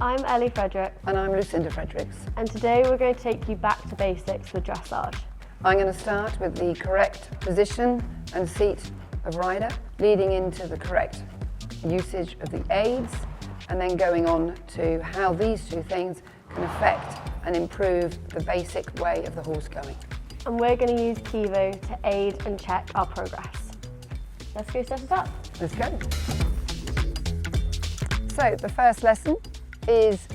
I'm Ellie Fredericks. And I'm Lucinda Fredericks. And today we're going to take you back to basics with dressage. I'm going to start with the correct position and seat of rider, leading into the correct usage of the aids, and then going on to how these two things can affect and improve the basic way of the horse going. And we're going to use Pivo to aid and check our progress. Let's go set it up. Let's go. So the first lesson is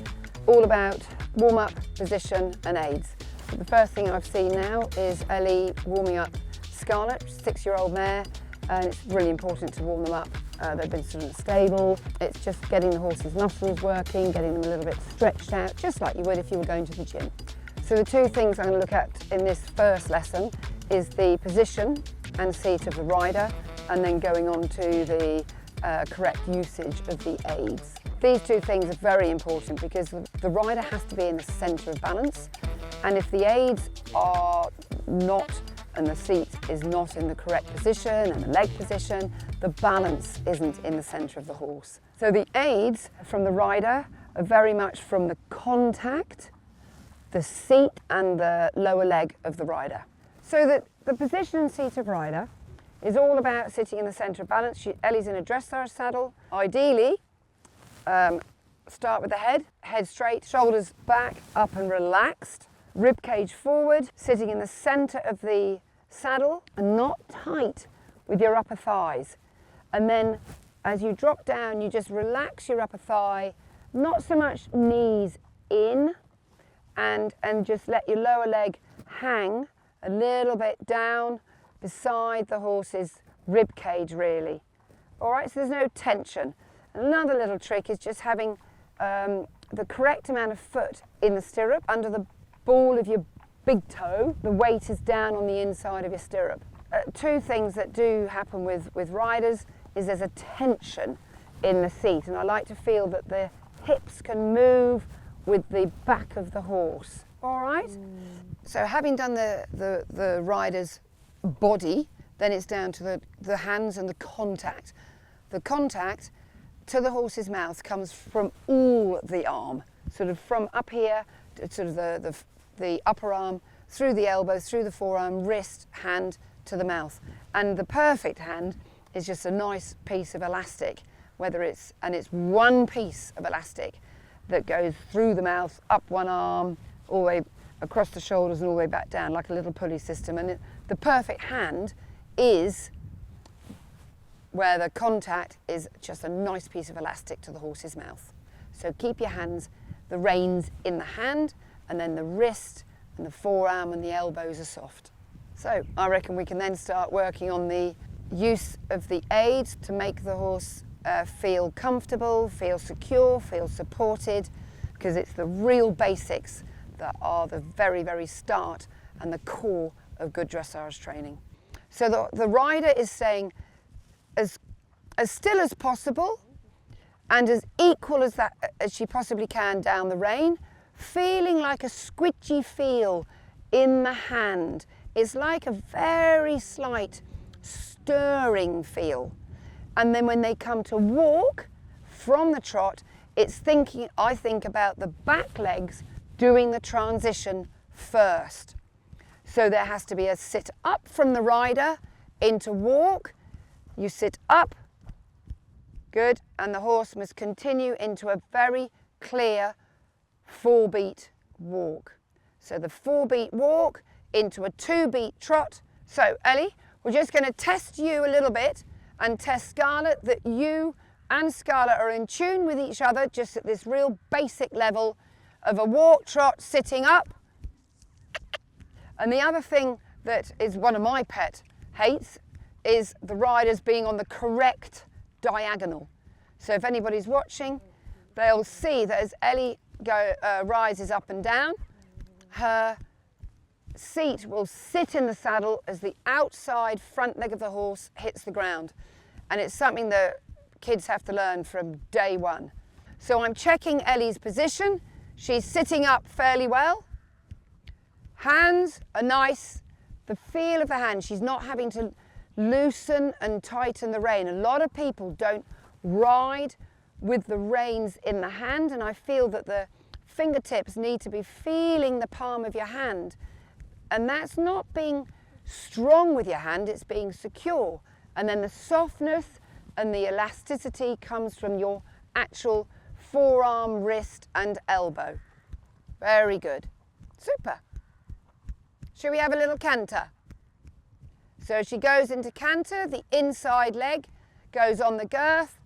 all about warm-up, position and aids. The first thing I've seen now is Ellie warming up Scarlet, 6-year-old mare, and it's really important to warm them up. They've been sort of stable. It's just getting the horse's muscles working, getting them a little bit stretched out, just like you would if you were going to the gym. So the two things I'm going to look at in this first lesson is the position and seat of the rider, and then going on to the correct usage of the aids. These two things are very important because the rider has to be in the centre of balance, and if the aids are not and the seat is not in the correct position and the leg position, the balance isn't in the centre of the horse. So the aids from the rider are very much from the contact, the seat and the lower leg of the rider. So that the position and seat of rider is all about sitting in the centre of balance. Ellie's in a dressage saddle. Ideally, start with the head straight, shoulders back, up and relaxed, rib cage forward, sitting in the centre of the saddle and not tight with your upper thighs. And then as you drop down, you just relax your upper thigh, not so much knees in, and just let your lower leg hang a little bit down beside the horse's rib cage, really. All right, so there's no tension. Another little trick is just having the correct amount of foot in the stirrup under the ball of your big toe. The weight is down on the inside of your stirrup. Two things that do happen with riders is there's a tension in the seat, and I like to feel that the hips can move with the back of the horse. All right? So having done the rider's body, then it's down to the hands and the contact. The contact to the horse's mouth comes from all the arm, sort of from up here, sort of the upper arm, through the elbow, through the forearm, wrist, hand to the mouth. And the perfect hand is just a nice piece of elastic, it's one piece of elastic that goes through the mouth, up one arm, all the way across the shoulders and all the way back down, like a little pulley system. And the perfect hand is where the contact is just a nice piece of elastic to the horse's mouth. So keep your hands, the reins in the hand, and then the wrist and the forearm and the elbows are soft. So I reckon we can then start working on the use of the aids to make the horse feel comfortable, feel secure, feel supported, because it's the real basics that are the very, very start and the core of good dressage training. So the rider is saying as still as possible and as equal as she possibly can down the rein, feeling like a squidgy feel in the hand. It's like a very slight stirring feel. And then when they come to walk from the trot, I think about the back legs doing the transition first. So there has to be a sit up from the rider into walk. You sit up, good, and the horse must continue into a very clear 4-beat walk. So the 4-beat walk into a 2-beat trot. So Ellie, we're just going to test you a little bit and test Scarlet that you and Scarlet are in tune with each other, just at this real basic level of a walk, trot, sitting up. And the other thing that is one of my pet hates is the riders being on the correct diagonal. So if anybody's watching, they'll see that as Ellie rises up and down, her seat will sit in the saddle as the outside front leg of the horse hits the ground. And it's something that kids have to learn from day one. So I'm checking Ellie's position. She's sitting up fairly well. Hands are nice. The feel of the hand, she's not having to loosen and tighten the rein. A lot of people don't ride with the reins in the hand, and I feel that the fingertips need to be feeling the palm of your hand. And that's not being strong with your hand, it's being secure. And then the softness and the elasticity comes from your actual forearm, wrist and elbow. Very good. Super. Shall we have a little canter? So she goes into canter, the inside leg goes on the girth.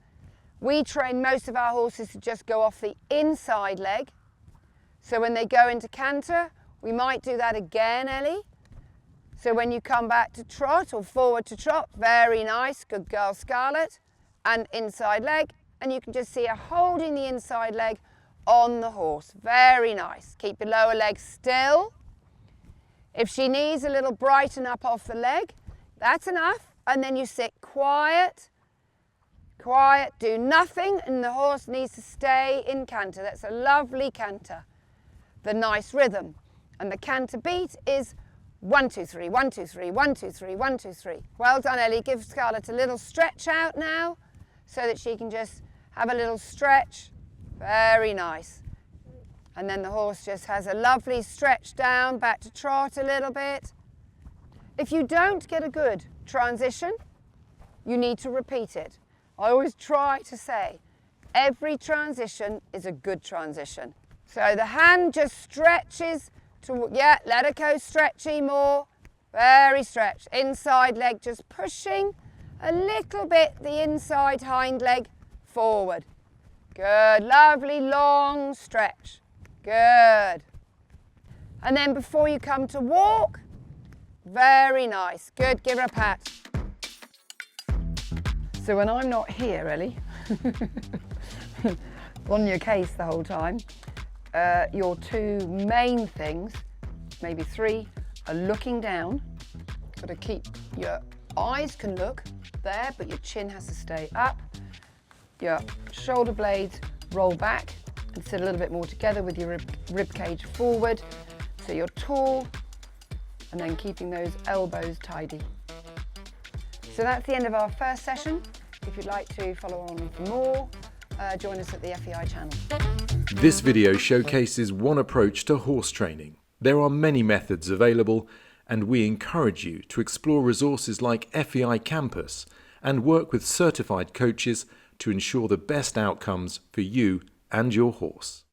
We train most of our horses to just go off the inside leg. So when they go into canter, we might do that again, Ellie. So when you come back to trot or forward to trot, very nice, good girl Scarlett, and inside leg. And you can just see her holding the inside leg on the horse. Very nice. Keep the lower leg still. If she needs a little brighten up off the leg, that's enough. And then you sit quiet, quiet, do nothing, and the horse needs to stay in canter. That's a lovely canter. The nice rhythm. And the canter beat is 1, 2, 3, 1, 2, 3, 1, 2, 3, 1, 2, 3. Well done, Ellie. Give Scarlett a little stretch out now so that she can just have a little stretch. Very nice. And then the horse just has a lovely stretch down, back to trot a little bit. If you don't get a good transition, you need to repeat it. I always try to say, every transition is a good transition. So the hand just stretches to, yeah, let it go stretchy more. Very stretched. Inside leg just pushing a little bit the inside hind leg forward. Good, lovely long stretch. Good. And then before you come to walk, very nice. Good, give her a pat. So when I'm not here, Ellie, on your case the whole time, your two main things, maybe three, are looking down. Got to keep, your eyes can look there, but your chin has to stay up. Your shoulder blades roll back and sit a little bit more together with your rib cage forward. So you're tall, and then keeping those elbows tidy. So that's the end of our first session. If you'd like to follow on for more, join us at the FEI channel. This video showcases one approach to horse training. There are many methods available, and we encourage you to explore resources like FEI Campus and work with certified coaches to ensure the best outcomes for you and your horse.